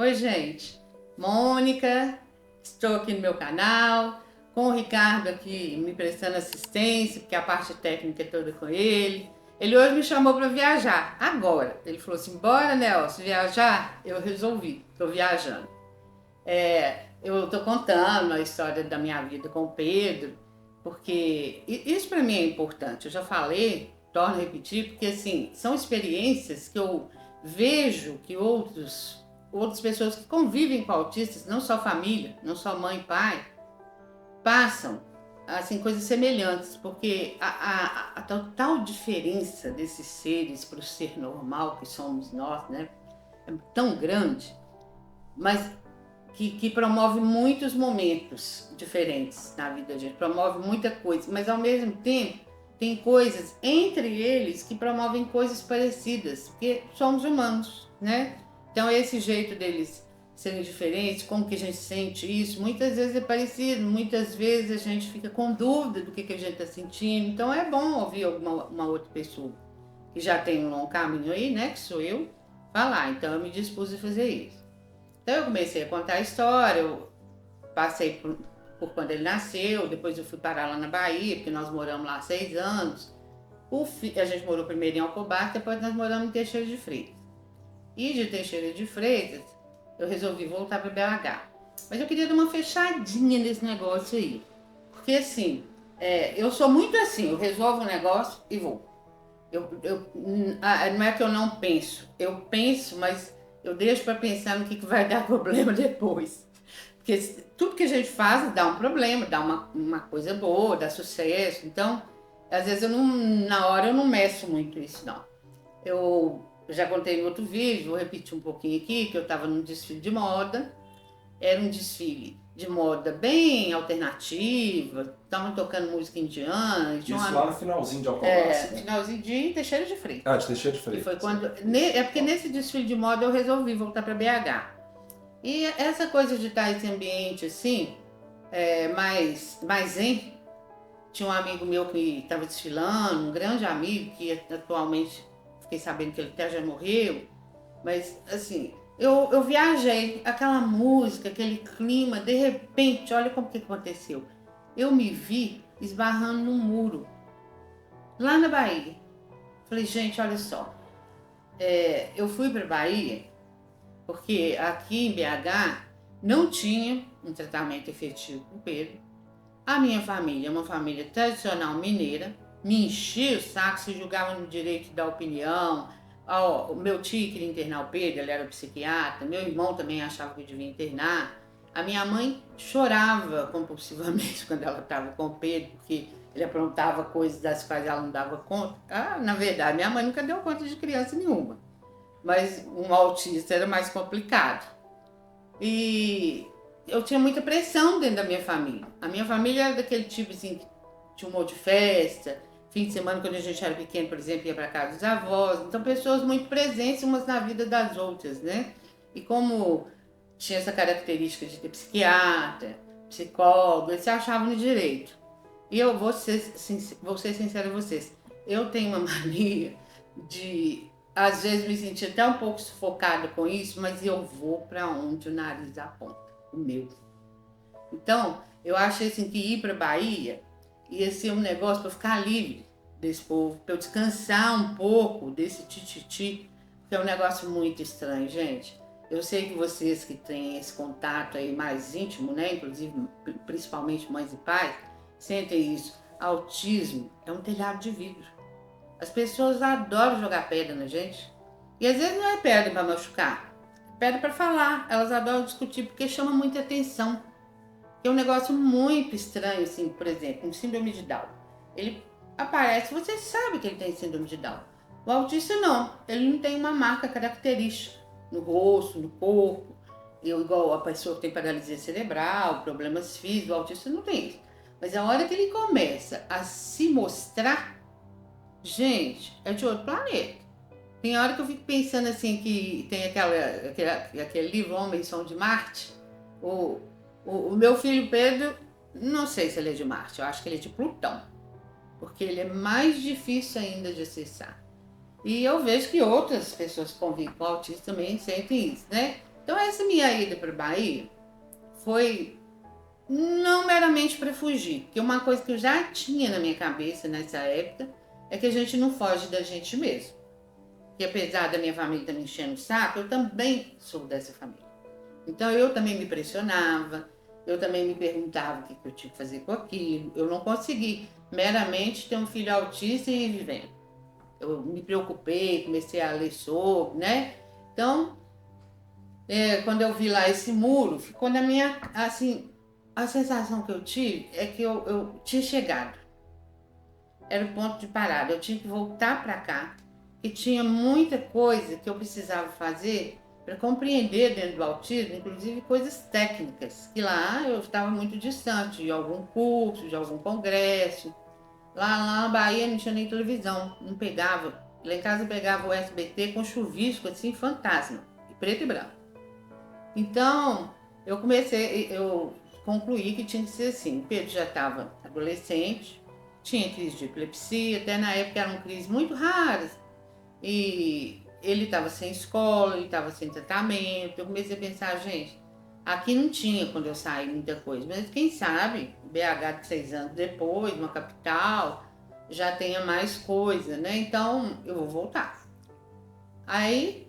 Oi, gente. Mônica, estou aqui no meu canal, com o Ricardo aqui me prestando assistência, porque a parte técnica é toda com ele. Ele hoje me chamou para viajar, agora. Ele falou assim, bora, Nelson, viajar? Eu resolvi, estou viajando. Eu estou contando a história da minha vida com o Pedro, porque isso para mim é importante. Eu já falei, torno a repetir, porque assim, são experiências que eu vejo que outras pessoas que convivem com autistas, não só família, não só mãe e pai, passam assim coisas semelhantes, porque a total diferença desses seres para o ser normal que somos nós, né, é tão grande, mas que promove muitos momentos diferentes na vida da gente, promove muita coisa, mas ao mesmo tempo tem coisas entre eles que promovem coisas parecidas, porque somos humanos, né? Então esse jeito deles serem diferentes, como que a gente sente isso, muitas vezes é parecido, muitas vezes a gente fica com dúvida do que a gente está sentindo, então é bom ouvir uma outra pessoa que já tem um longo caminho aí, né, que sou eu, falar, então eu me dispus a fazer isso. Então eu comecei a contar a história, eu passei por quando ele nasceu, depois eu fui parar lá na Bahia, porque nós moramos lá há 6 anos. A gente morou primeiro em Alcobaça, depois nós moramos em Teixeira de Freitas. E de Teixeira de Freitas, eu resolvi voltar para BH. Mas eu queria dar uma fechadinha nesse negócio aí. Porque assim, eu sou muito assim, eu resolvo um negócio e vou. Não é que eu não penso, eu penso, mas eu deixo para pensar no que vai dar problema depois. Porque tudo que a gente faz dá um problema, dá uma coisa boa, dá sucesso. Então, às vezes na hora eu não meço muito isso, não. Eu já contei em outro vídeo, vou repetir um pouquinho aqui, que eu estava num desfile de moda. Era um desfile de moda bem alternativa, estavam tocando música indiana. Isso lá no finalzinho de Alcobaça, né? Finalzinho de Teixeira de Freitas. Ah, de Teixeira de Freitas. E foi quando, é porque nesse desfile de moda eu resolvi voltar para BH. E essa coisa de estar nesse ambiente assim, mais zen, tinha um amigo meu que estava desfilando, um grande amigo, que atualmente fiquei sabendo que ele até já morreu, mas assim, eu viajei, aquela música, aquele clima, de repente, olha como que aconteceu. Eu me vi esbarrando num muro, lá na Bahia. Falei, gente, olha só, eu fui para Bahia porque aqui em BH não tinha um tratamento efetivo com o Pedro. A minha família é uma família tradicional mineira, me enchia o saco, se julgava no direito da opinião. O meu tio queria internar o Pedro, ele era psiquiatra, meu irmão também achava que eu devia internar. A minha mãe chorava compulsivamente quando ela estava com o Pedro, porque ele aprontava coisas das quais ela não dava conta. Na verdade, minha mãe nunca deu conta de criança nenhuma, mas um autista era mais complicado. E eu tinha muita pressão dentro da minha família. A minha família era daquele tipo assim, que tinha um monte de festa, fim de semana quando a gente era pequeno, por exemplo, ia para casa dos avós. Então pessoas muito presentes umas na vida das outras, né? E como tinha essa característica de ter psiquiatra, psicólogo, eles se achavam no direito. E eu vou ser sincera a vocês, eu tenho uma mania de às vezes me sentir até um pouco sufocada com isso, mas eu vou para onde o nariz aponta, o meu. Então, eu achei assim que ir para Bahia ia ser um negócio para ficar livre desse povo, para eu descansar um pouco desse tititi, que é um negócio muito estranho, gente. Eu sei que vocês que têm esse contato aí mais íntimo, né, inclusive principalmente mães e pais, sentem isso. Autismo é um telhado de vidro. As pessoas adoram jogar pedra na gente. E às vezes não é pedra para machucar, é pedra para falar. Elas adoram discutir porque chama muita atenção. É um negócio muito estranho, assim, por exemplo, um síndrome de Down. Ele aparece, você sabe que ele tem síndrome de Down. O autista não, ele não tem uma marca característica no rosto, no corpo. Igual a pessoa que tem paralisia cerebral, problemas físicos, o autista não tem isso. Mas a hora que ele começa a se mostrar, gente, é de outro planeta. Tem hora que eu fico pensando assim que tem aquele livro Homens São de Marte. O meu filho Pedro, não sei se ele é de Marte, eu acho que ele é de Plutão. Porque ele é mais difícil ainda de acessar. E eu vejo que outras pessoas que convivem com autistas também sentem isso, né? Então essa minha ida para Bahia foi não meramente para fugir, porque uma coisa que eu já tinha na minha cabeça nessa época é que a gente não foge da gente mesmo. Que apesar da minha família estar me enchendo o saco, eu também sou dessa família. Então eu também me pressionava, eu também me perguntava o que eu tinha que fazer com aquilo. Eu não consegui meramente ter um filho autista e ir vivendo. Eu me preocupei, comecei a ler sobre, né? Então, quando eu vi lá esse muro, ficou na minha, assim, a sensação que eu tive é que eu tinha chegado. Era o ponto de parada. Eu tinha que voltar para cá, que tinha muita coisa que eu precisava fazer para compreender dentro do autismo, inclusive coisas técnicas, que lá eu estava muito distante de algum curso, de algum congresso. Lá na Bahia não tinha nem televisão, não pegava. Lá em casa eu pegava o SBT com chuvisco assim, fantasma, preto e branco. Então, eu concluí que tinha que ser assim. O Pedro já estava adolescente, tinha crise de epilepsia, até na época eram crises muito raras. E ele estava sem escola, ele estava sem tratamento. Eu comecei a pensar, gente, aqui não tinha quando eu saí muita coisa, mas quem sabe, BH de 6 anos depois, uma capital, já tenha mais coisa, né? Então, eu vou voltar. Aí,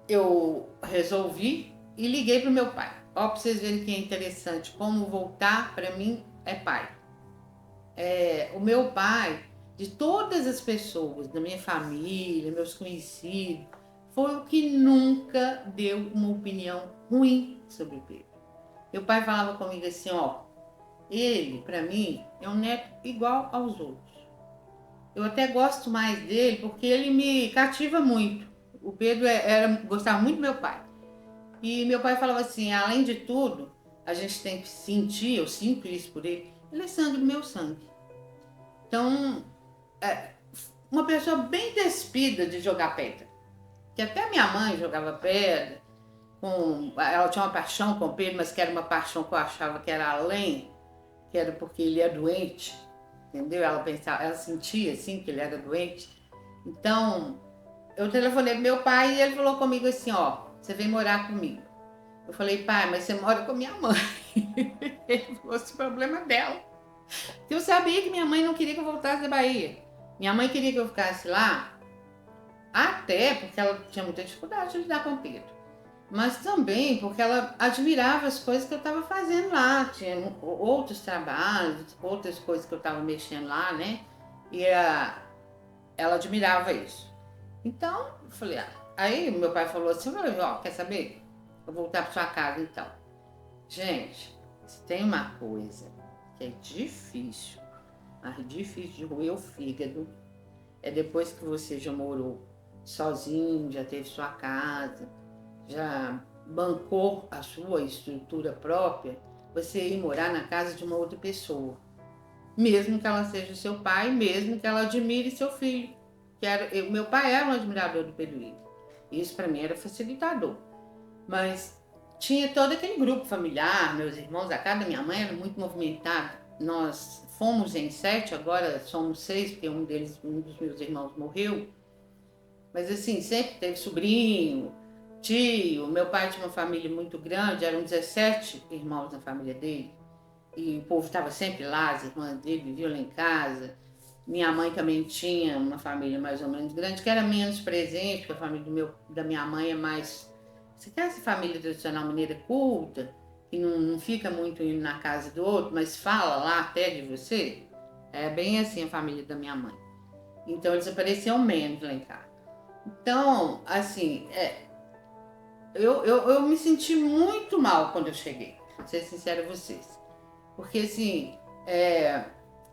eu resolvi e liguei para o meu pai. Ó, para vocês verem que é interessante, como voltar para mim é pai. O meu pai, de todas as pessoas da minha família, meus conhecidos, foi o que nunca deu uma opinião ruim sobre o Pedro. Meu pai falava comigo assim, ó, ele, para mim, é um neto igual aos outros. Eu até gosto mais dele porque ele me cativa muito. O Pedro gostava muito do meu pai. E meu pai falava assim, além de tudo, a gente tem que sentir, eu sinto isso por ele, ele é sangue do meu sangue. Então, uma pessoa bem despida de jogar pedra. Que até minha mãe jogava pedra, ela tinha uma paixão com o Pedro, mas que era uma paixão que eu achava que era além, que era porque ele é doente, entendeu? Ela sentia assim que ele era doente. Então, eu telefonei pro meu pai e ele falou comigo assim, ó, você vem morar comigo. Eu falei, pai, mas você mora com minha mãe. Ele falou, esse problema é dela. Eu sabia que minha mãe não queria que eu voltasse da Bahia. Minha mãe queria que eu ficasse lá, até porque ela tinha muita dificuldade de lidar com o Pedro. Mas também porque ela admirava as coisas que eu estava fazendo lá. Tinha outros trabalhos, outras coisas que eu estava mexendo lá, né? E ela admirava isso. Então, eu falei, aí meu pai falou assim, ó, quer saber? Vou voltar para sua casa então. Gente, se tem uma coisa que é difícil, mas difícil de roer o fígado, é depois que você já morou sozinho, já teve sua casa, já bancou a sua estrutura própria, você ir morar na casa de uma outra pessoa. Mesmo que ela seja seu pai, mesmo que ela admire seu filho. Meu pai era um admirador do Pedro Ivo. Isso para mim era facilitador. Mas tinha todo aquele grupo familiar, meus irmãos, a casa da minha mãe era muito movimentada. Nós fomos em 7, agora somos 6, porque um dos meus irmãos morreu. Mas assim, sempre teve sobrinho, tio. Meu pai tinha uma família muito grande, eram 17 irmãos na família dele. E o povo estava sempre lá, as irmãs dele viviam lá em casa. Minha mãe também tinha uma família mais ou menos grande, que era menos presente, porque a família da minha mãe é mais... Você quer essa família tradicional mineira culta, que não fica muito indo na casa do outro, mas fala lá até de você? É bem assim a família da minha mãe. Então eles apareciam menos lá em casa. Então, assim, eu me senti muito mal quando eu cheguei, pra ser sincera a vocês. Porque assim,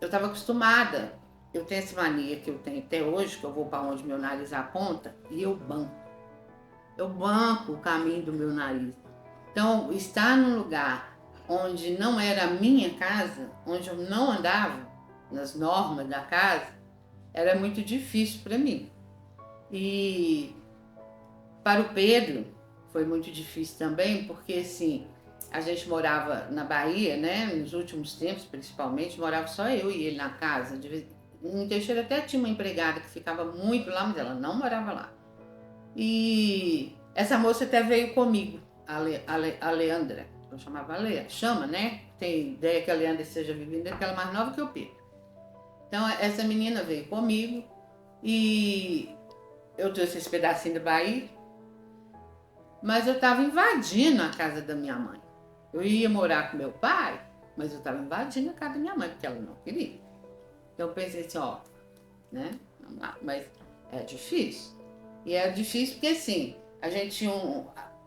eu estava acostumada, eu tenho essa mania que eu tenho até hoje, que eu vou para onde meu nariz aponta, e eu banco. Eu banco o caminho do meu nariz. Então, estar num lugar onde não era a minha casa, onde eu não andava nas normas da casa, era muito difícil para mim. E para o Pedro foi muito difícil também, porque assim, a gente morava na Bahia, né? Nos últimos tempos, principalmente, morava só eu e ele na casa. Em Teixeira até tinha uma empregada que ficava muito lá, mas ela não morava lá. E Essa moça até veio comigo, a Leandra. Eu chamava Leandra, chama, né? Tem ideia que a Leandra esteja vivendo, porque ela é mais nova que o Pedro. Então, essa menina veio comigo e eu trouxe esse pedacinho da Bahia, mas eu estava invadindo a casa da minha mãe. Eu ia morar com meu pai, mas eu estava invadindo a casa da minha mãe, porque ela não queria. Então, eu pensei assim, ó, né? Mas é difícil. E é difícil porque, assim, a gente tinha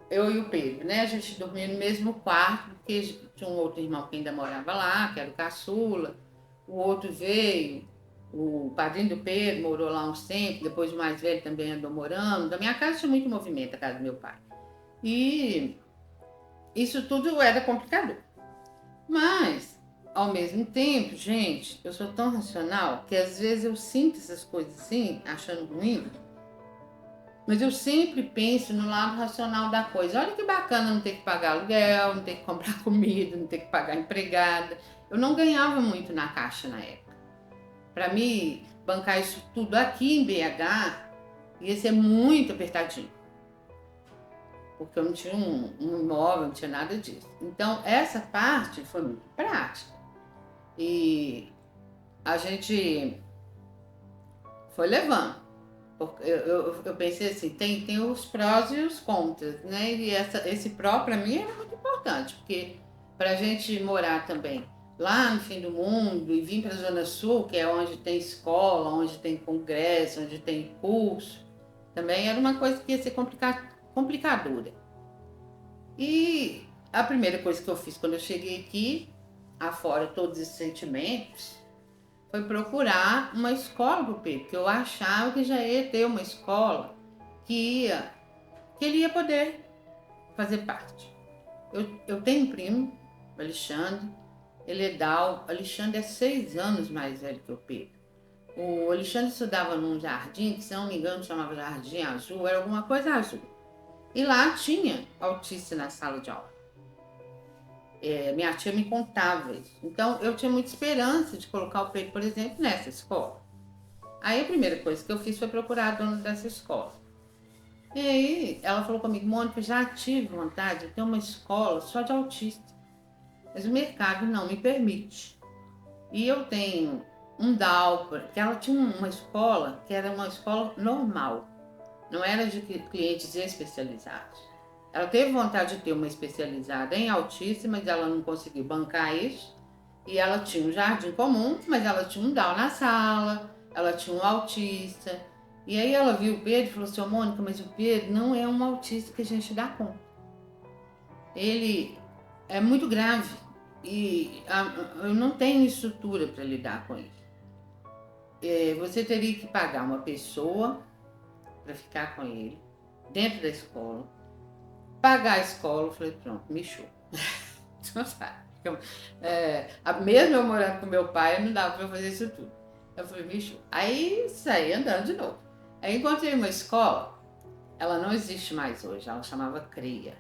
eu e o Pedro, né? A gente dormia no mesmo quarto, porque tinha um outro irmão que ainda morava lá, que era o caçula. O outro veio, o padrinho do Pedro morou lá uns tempos, depois o mais velho também andou morando. Da minha casa tinha muito movimento, a casa do meu pai. E isso tudo era complicador. Mas, ao mesmo tempo, gente, eu sou tão racional que às vezes eu sinto essas coisas assim, achando ruim, mas eu sempre penso no lado racional da coisa. Olha que bacana não ter que pagar aluguel, não ter que comprar comida, não ter que pagar empregada. Eu não ganhava muito na Caixa na época. Para mim, bancar isso tudo aqui em BH ia ser muito apertadinho. Porque eu não tinha um imóvel, não tinha nada disso. Então, essa parte foi muito prática. E a gente foi levando. Eu pensei assim, tem os prós e os contras, né? E esse pró para mim era muito importante, porque para a gente morar também lá no fim do mundo e vir para a Zona Sul, que é onde tem escola, onde tem congresso, onde tem curso, também era uma coisa que ia ser complicadora. E a primeira coisa que eu fiz quando eu cheguei aqui, afora todos esses sentimentos, foi procurar uma escola pro Pedro, porque eu achava que já ia ter uma escola que ele ia poder fazer parte. Eu tenho um primo, o Alexandre, ele é o Alexandre é 6 anos mais velho que o Pedro. O Alexandre estudava num jardim, que se não me engano chamava Jardim Azul, era alguma coisa azul. E lá tinha autista na sala de aula. Minha tia me contava isso. Então, eu tinha muita esperança de colocar o Pedro, por exemplo, nessa escola. Aí, a primeira coisa que eu fiz foi procurar a dona dessa escola. E aí, ela falou comigo, Mônica, já tive vontade de ter uma escola só de autista. Mas o mercado não me permite. E eu tenho um DAO, que ela tinha uma escola que era uma escola normal. Não era de clientes especializados. Ela teve vontade de ter uma especializada em autismo, mas ela não conseguiu bancar isso. E ela tinha um jardim comum, mas ela tinha um Down na sala, ela tinha um autista. E aí ela viu o Pedro e falou assim, Mônica, mas o Pedro não é um autista que a gente dá conta. Ele é muito grave e eu não tenho estrutura para lidar com ele. Você teria que pagar uma pessoa para ficar com ele dentro da escola, pagar a escola. Eu falei, pronto, mexeu. Mesmo eu morando com meu pai, não dava para eu fazer isso tudo. Eu falei, mexeu. Aí saí andando de novo. Aí encontrei uma escola, ela não existe mais hoje, ela chamava CRIA,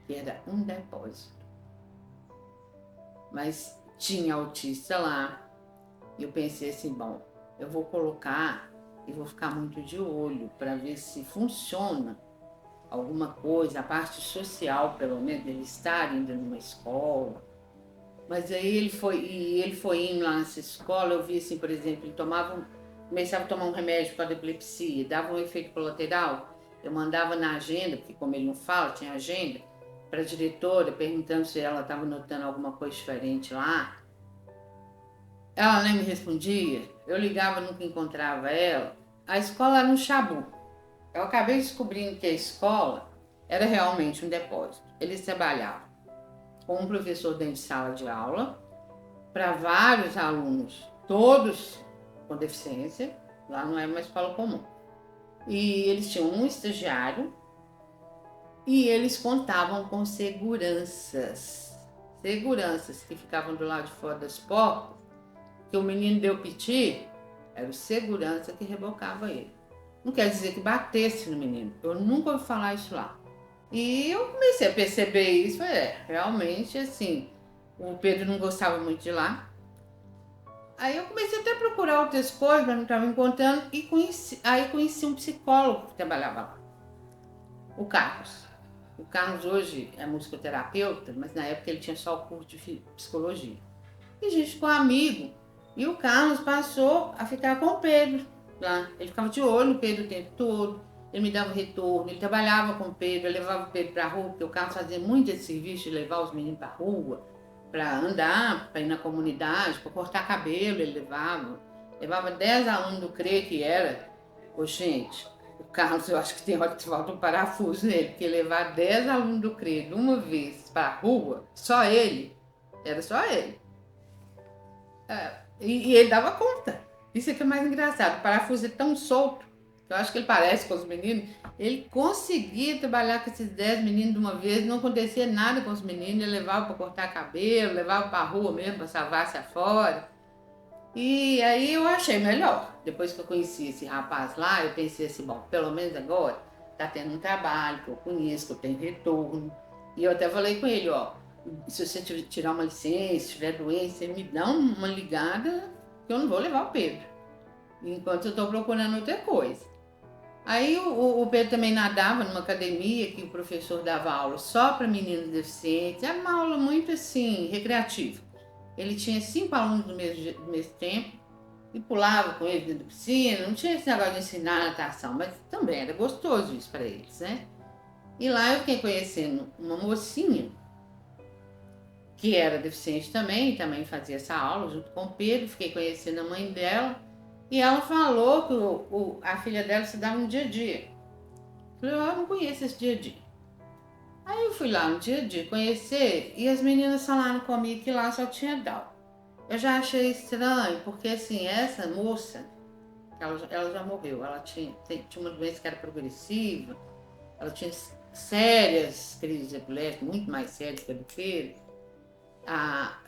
que era um depósito. Mas tinha autista lá, e eu pensei assim, bom, eu vou colocar e vou ficar muito de olho para ver se funciona alguma coisa, a parte social, pelo menos, dele estar indo numa escola. Mas aí ele foi indo lá nessa escola, eu vi assim, por exemplo, ele começava a tomar um remédio para a epilepsia, dava um efeito colateral, eu mandava na agenda, porque como ele não fala, tinha agenda, para a diretora, perguntando se ela estava notando alguma coisa diferente lá. Ela nem me respondia, eu ligava, nunca encontrava ela. A escola era um chabu. Eu acabei descobrindo que a escola era realmente um depósito. Eles trabalhavam com um professor dentro de sala de aula, para vários alunos, todos com deficiência, lá não era uma escola comum. E eles tinham um estagiário e eles contavam com seguranças que ficavam do lado de fora das portas, que o menino deu piti, era o segurança que rebocava ele. Não quer dizer que batesse no menino, eu nunca ouvi falar isso lá. E eu comecei a perceber isso, realmente assim, o Pedro não gostava muito de lá. Aí eu comecei até a procurar outras coisas, mas não estava encontrando, e conheci um psicólogo que trabalhava lá. O Carlos. O Carlos hoje é musicoterapeuta, mas na época ele tinha só o curso de psicologia. E a gente ficou amigo. E o Carlos passou a ficar com o Pedro lá. Ele ficava de olho no Pedro o tempo todo. Ele me dava retorno, ele trabalhava com o Pedro, eu levava o Pedro para a rua, porque o Carlos fazia muito esse serviço de levar os meninos para a rua, para andar, para ir na comunidade, para cortar cabelo, ele levava. Levava 10 alunos do CRE, que era. Ô, gente, o Carlos, eu acho que tem hora que falta um parafuso nele, porque levar 10 alunos do CRE de uma vez para a rua, só ele, era só ele. E ele dava conta. Isso é que é mais engraçado. O parafuso é tão solto, que eu acho que ele parece com os meninos. Ele conseguia trabalhar com esses 10 meninos de uma vez, não acontecia nada com os meninos. Ele levava para cortar cabelo, levava para a rua mesmo, para salvar-se afora. E aí eu achei melhor. Depois que eu conheci esse rapaz lá, eu pensei assim, bom, pelo menos agora tá tendo um trabalho que eu conheço, que eu tenho retorno. E eu até falei com ele, ó, se você tirar uma licença, se tiver doença, você me dá uma ligada que eu não vou levar o Pedro, enquanto eu estou procurando outra coisa. Aí o Pedro também nadava numa academia que o professor dava aula só para meninos deficientes, era uma aula muito assim, recreativa. Ele tinha 5 alunos do mesmo tempo e pulava com eles dentro da piscina, não tinha esse negócio de ensinar natação, mas também era gostoso isso para eles, né? E lá eu fiquei conhecendo uma mocinha que era deficiente também fazia essa aula junto com o Pedro, fiquei conhecendo a mãe dela, e ela falou que a filha dela se dava no dia a dia. Eu falei, eu não conheço esse dia a dia. Aí eu fui lá no dia a dia conhecer, e as meninas falaram comigo que lá só tinha Down. Eu já achei estranho, porque assim, essa moça, ela já morreu, ela tinha uma doença que era progressiva, ela tinha sérias crises epiléticas, muito mais sérias que a do Pedro.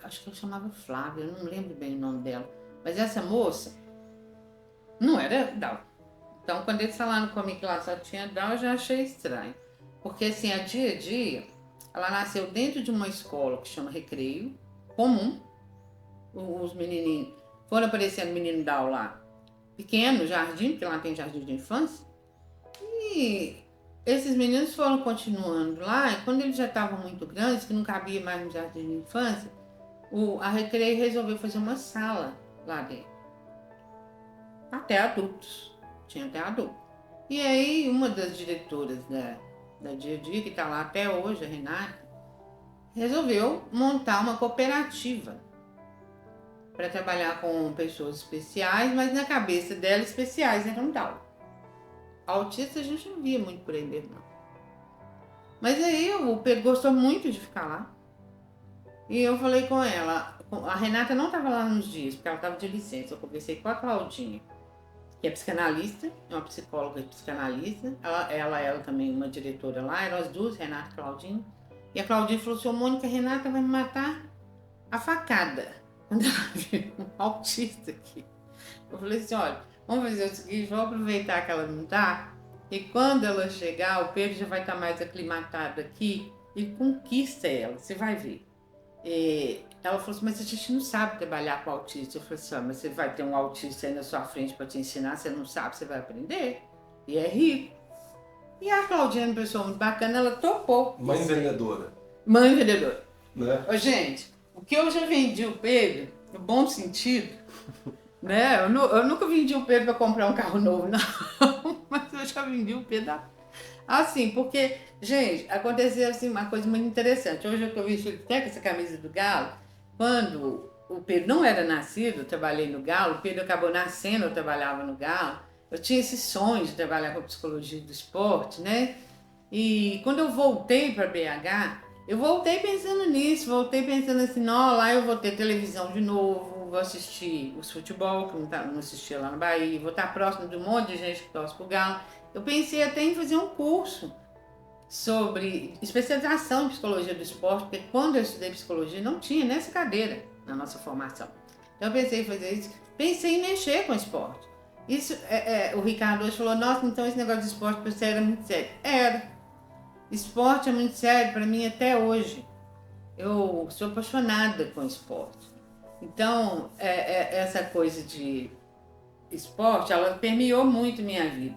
Acho que ela chamava Flávia, eu não lembro bem o nome dela. Mas essa moça não era Down. Então, quando eles falaram comigo que lá só tinha Down, eu já achei estranho. Porque, assim, a dia, ela nasceu dentro de uma escola que chama Recreio, comum. Os menininhos, foram aparecendo menino Down lá, pequeno, jardim, porque lá tem jardim de infância. E esses meninos foram continuando lá, e quando eles já estavam muito grandes, que não cabia mais no jardim de infância, a Recreio resolveu fazer uma sala lá dentro. Até adultos. Tinha até adultos. E aí, uma das diretoras da Dia a Dia, que está lá até hoje, a Renata, resolveu montar uma cooperativa para trabalhar com pessoas especiais, mas na cabeça dela, especiais eram Down. Autista a gente não via muito por aí mesmo, não. Mas aí o Pedro gostou muito de ficar lá. E eu falei com ela, a Renata não estava lá nos dias, porque ela estava de licença. Eu conversei com a Claudinha, que é psicanalista, é uma psicóloga e psicanalista. Ela também uma diretora lá, eram as duas, Renata e Claudinha. E a Claudinha falou assim, Mônica, a Renata vai me matar a facada quando ela viu um autista aqui. Eu falei assim, olha, vamos fazer o seguinte, vamos aproveitar que ela não tá, e quando ela chegar, o Pedro já vai estar mais aclimatado aqui e conquista ela, você vai ver. Ela falou assim, mas a gente não sabe trabalhar com autista. Eu falei assim, mas você vai ter um autista aí na sua frente para te ensinar, você não sabe, você vai aprender. E é rico. E a Claudinha, uma pessoa muito bacana, ela topou. Mãe vendedora. Mãe vendedora. Né? Ô, gente, o que eu já vendi o Pedro, no bom sentido, né? Eu nunca vendi o Pedro para comprar um carro novo, não. Mas eu já vendi o Pedro assim, porque, gente, aconteceu assim, uma coisa muito interessante. Hoje eu estou vestindo até com essa camisa do Galo. Quando o Pedro não era nascido, eu trabalhei no Galo. O Pedro acabou nascendo, eu trabalhava no Galo. Eu tinha esse sonho de trabalhar com a psicologia do esporte, né? E quando eu voltei para BH, eu voltei pensando nisso. Voltei pensando assim, não, lá eu vou ter televisão de novo, vou assistir os futebol, que não assistia lá no Bahia, vou estar próximo de um monte de gente que torce pro Galo. Eu pensei até em fazer um curso sobre especialização em psicologia do esporte, porque quando eu estudei psicologia não tinha nessa cadeira na nossa formação. Então eu pensei em fazer isso, pensei em mexer com esporte. Isso, o Ricardo hoje falou, nossa, então esse negócio de esporte para você era muito sério. Era. Esporte é muito sério para mim até hoje. Eu sou apaixonada com esporte. Então, essa coisa de esporte, ela permeou muito minha vida.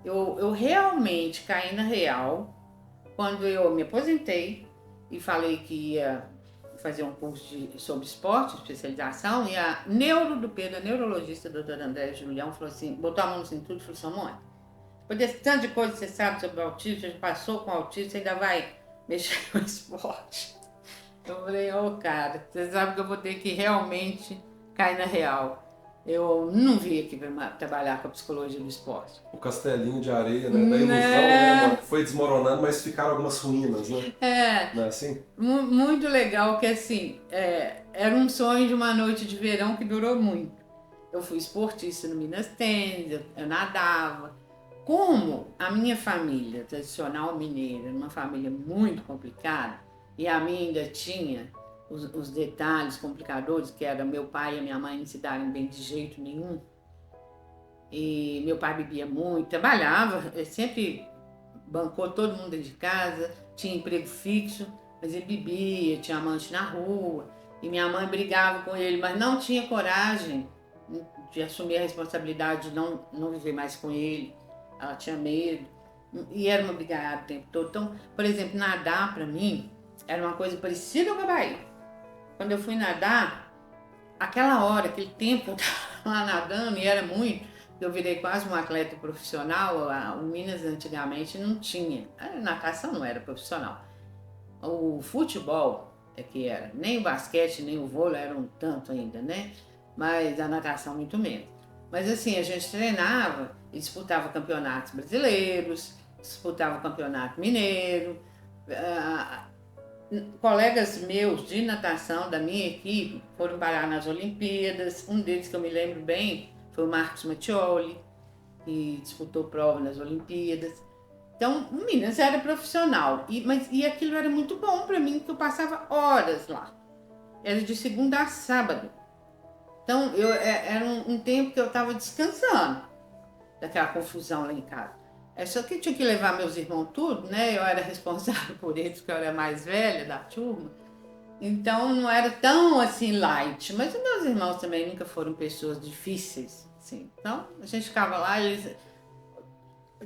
Eu realmente caí na real quando eu me aposentei e falei que ia fazer um curso sobre esporte, especialização, e a neuro do Pedro, a neurologista, a doutora André Julião, falou assim, botou a mão no cinturão e falou, Simone, depois desse tanto de coisa que você sabe sobre o autismo, você já passou com o autismo, você ainda vai mexer com esporte. Eu falei, cara, você sabe que eu vou ter que realmente cair na real. Eu não vim aqui para trabalhar com a psicologia do esporte. O castelinho de areia, né? Da ilusão, né? Foi desmoronando, mas ficaram algumas ruínas, né? Não é assim? Muito legal, que assim, era um sonho de uma noite de verão que durou muito. Eu fui esportista no Minas Tênis, eu nadava. Como a minha família tradicional mineira, uma família muito complicada, e a minha ainda tinha os detalhes complicadores, que era meu pai e a minha mãe não se darem bem de jeito nenhum. E meu pai bebia muito, trabalhava, sempre bancou todo mundo dentro de casa, tinha emprego fixo, mas ele bebia, tinha amante na rua. E minha mãe brigava com ele, mas não tinha coragem de assumir a responsabilidade de não viver mais com ele. Ela tinha medo. E era uma brigada o tempo todo. Então, por exemplo, nadar para mim era uma coisa parecida com a Bahia. Quando eu fui nadar, aquela hora, aquele tempo que eu estava lá nadando, e era muito, eu virei quase um atleta profissional. O Minas antigamente não tinha. A natação não era profissional. O futebol é que era. Nem o basquete, nem o vôlei eram tanto ainda, né? Mas a natação muito menos. Mas assim, a gente treinava e disputava campeonatos brasileiros, disputava o campeonato mineiro. Colegas meus de natação da minha equipe foram parar nas Olimpíadas. Um deles que eu me lembro bem foi o Marcos Mattioli, que disputou prova nas Olimpíadas. Então, o Minas era profissional, e aquilo era muito bom para mim, porque eu passava horas lá. Era de segunda a sábado. Então, era um tempo que eu estava descansando daquela confusão lá em casa. É só que eu tinha que levar meus irmãos tudo, né? Eu era responsável por eles, porque eu era a mais velha da turma. Então, não era tão assim light. Mas os meus irmãos também nunca foram pessoas difíceis, assim. Então, a gente ficava lá,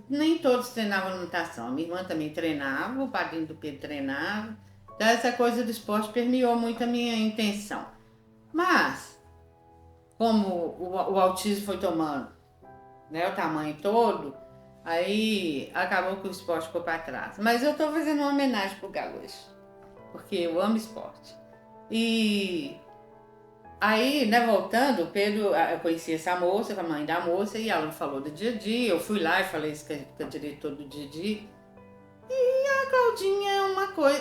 nem todos treinavam natação. A minha irmã também treinava, o padrinho do Pedro treinava. Então, essa coisa do esporte permeou muito a minha intenção. Mas, como o autismo foi tomando, né, o tamanho todo, aí acabou que o esporte ficou para trás. Mas eu estou fazendo uma homenagem pro Gaúcho, porque eu amo esporte. E aí, né, voltando, o Pedro, eu conheci essa moça, a mãe da moça, e ela me falou do dia a dia. Eu fui lá e falei isso com a diretora do dia a dia. E a Claudinha é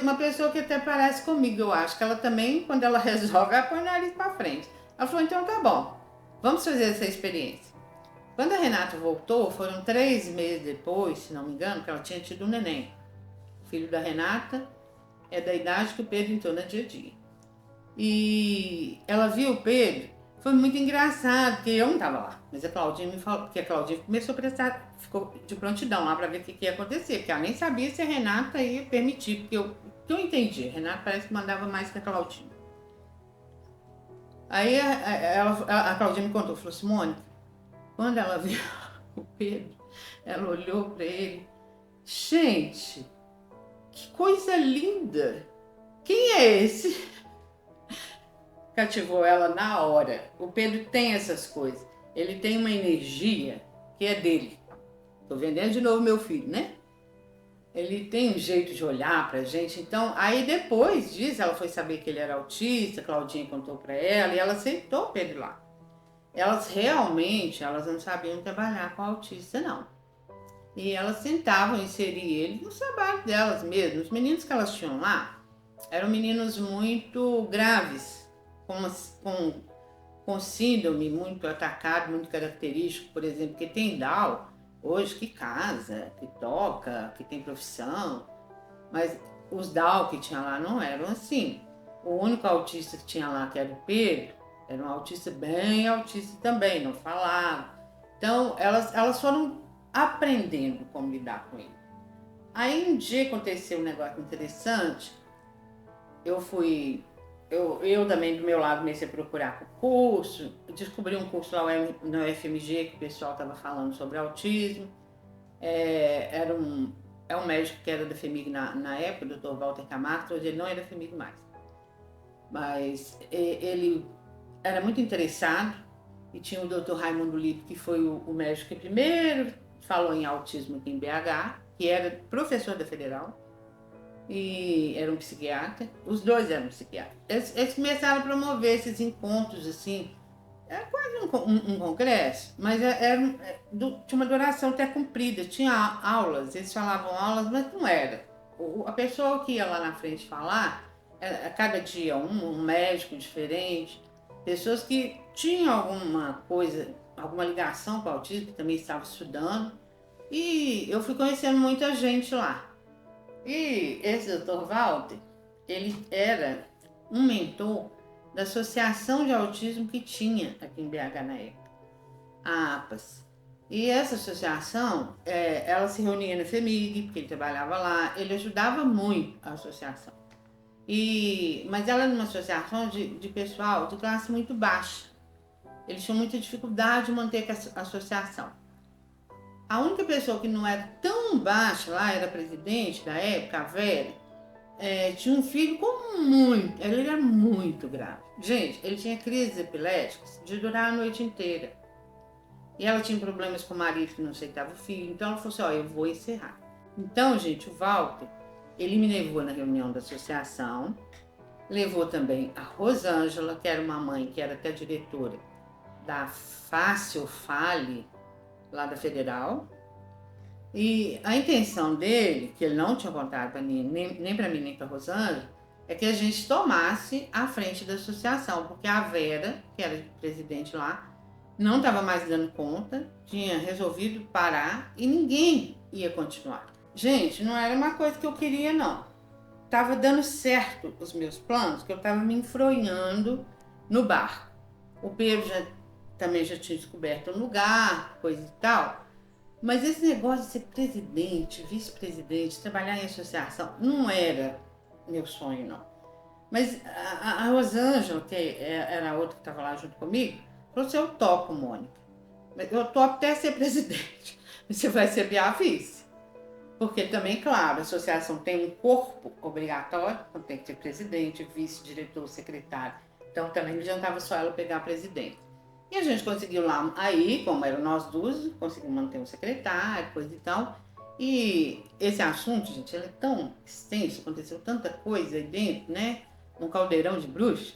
uma pessoa que até parece comigo, eu acho. Que ela também, quando ela resolve, ela põe o nariz pra frente. Ela falou, então tá bom, vamos fazer essa experiência. Quando a Renata voltou, foram 3 meses depois, se não me engano, que ela tinha tido um neném. O filho da Renata é da idade que o Pedro entrou no dia a dia. E ela viu o Pedro, foi muito engraçado, porque eu não estava lá, mas a Claudinha me falou, porque a Claudinha começou a prestar, ficou de prontidão lá para ver o que ia acontecer, porque ela nem sabia se a Renata ia permitir, porque eu entendi, a Renata parece que mandava mais que a Claudinha. Aí a Claudinha me contou, falou, Simone, quando ela viu o Pedro, ela olhou para ele, gente, que coisa linda, quem é esse? Cativou ela na hora. O Pedro tem essas coisas. Ele tem uma energia que é dele. Tô vendendo de novo meu filho, né? Ele tem um jeito de olhar pra gente. Então, aí depois disso, ela foi saber que ele era autista, Claudinha contou pra ela e ela aceitou o Pedro lá. Elas não sabiam trabalhar com autista, não. E elas tentavam inserir ele nos trabalhos delas mesmas. Os meninos que elas tinham lá eram meninos muito graves, com síndrome muito atacado, muito característico, por exemplo, que tem Down hoje, que casa, que toca, que tem profissão, mas os Down que tinha lá não eram assim. O único autista que tinha lá, que era o Pedro, era um autista bem autista também, não falava. Então, elas foram aprendendo como lidar com ele. Aí um dia aconteceu um negócio interessante, eu também do meu lado comecei a procurar curso, descobri um curso lá no FMG que o pessoal estava falando sobre autismo, É um médico que era da FHEMIG na época, o Dr. Walter Camargo, hoje ele não é da FHEMIG mais. Mas ele era muito interessado, e tinha o Dr. Raimundo Lippe, que foi o médico que primeiro falou em autismo aqui em BH, que era professor da Federal, e era um psiquiatra. Os dois eram psiquiatras. Eles começaram a promover esses encontros, assim, era quase um congresso, mas tinha uma duração até comprida, tinha aulas, eles falavam aulas, mas não era. A pessoa que ia lá na frente falar, a cada dia um médico diferente, pessoas que tinham alguma coisa, alguma ligação com o autismo, que também estavam estudando, e eu fui conhecendo muita gente lá. E esse Dr. Walter, ele era um mentor da Associação de Autismo que tinha aqui em BH na época, a APAS. E essa associação, ela se reunia na FHEMIG, porque ele trabalhava lá, ele ajudava muito a associação. Mas ela era uma associação de pessoal de classe muito baixa. Eles tinham muita dificuldade de manter a associação. A única pessoa que não era tão baixa lá, era a presidente da época, a Vera, tinha um filho ele era muito grave. Gente, ele tinha crises epiléticas de durar a noite inteira. E ela tinha problemas com o marido que não aceitava o filho, então ela falou assim, eu vou encerrar. Então, gente, o Walter, ele me levou na reunião da associação, levou também a Rosângela, que era uma mãe, que era até diretora da Fácil Fale, lá da Federal. E a intenção dele, que ele não tinha contado para mim, nem para mim, nem para Rosângela, é que a gente tomasse a frente da associação, porque a Vera, que era presidente lá, não estava mais dando conta, tinha resolvido parar e ninguém ia continuar. Gente, não era uma coisa que eu queria, não. Estava dando certo os meus planos, que eu estava me enfronhando no barco. O Pedro também já tinha descoberto um lugar, coisa e tal. Mas esse negócio de ser presidente, vice-presidente, trabalhar em associação, não era meu sonho, não. Mas a Rosângela, que era a outra que estava lá junto comigo, falou assim, eu topo, Mônica. Eu topo até ser presidente. Você vai ser a vice. Porque também, claro, a associação tem um corpo obrigatório, então tem que ter presidente, vice, diretor, secretário. Então também não adiantava só ela pegar a presidente. E a gente conseguiu lá, aí, como eram nós duas, conseguimos manter um secretário, coisa e tal. E esse assunto, gente, ele é tão extenso, aconteceu tanta coisa aí dentro, né? Um caldeirão de bruxa,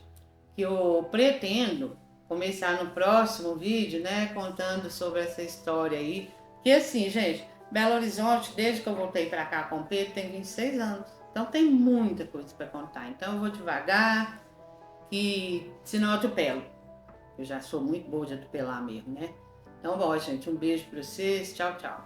que eu pretendo começar no próximo vídeo, né? Contando sobre essa história aí. Que assim, gente, Belo Horizonte, desde que eu voltei para cá com o Pedro, tem 26 anos. Então tem muita coisa para contar. Então eu vou devagar, que senão eu atropelo. Eu já sou muito boa de atropelar mesmo, né? Então, bom, gente, um beijo para vocês. Tchau, tchau.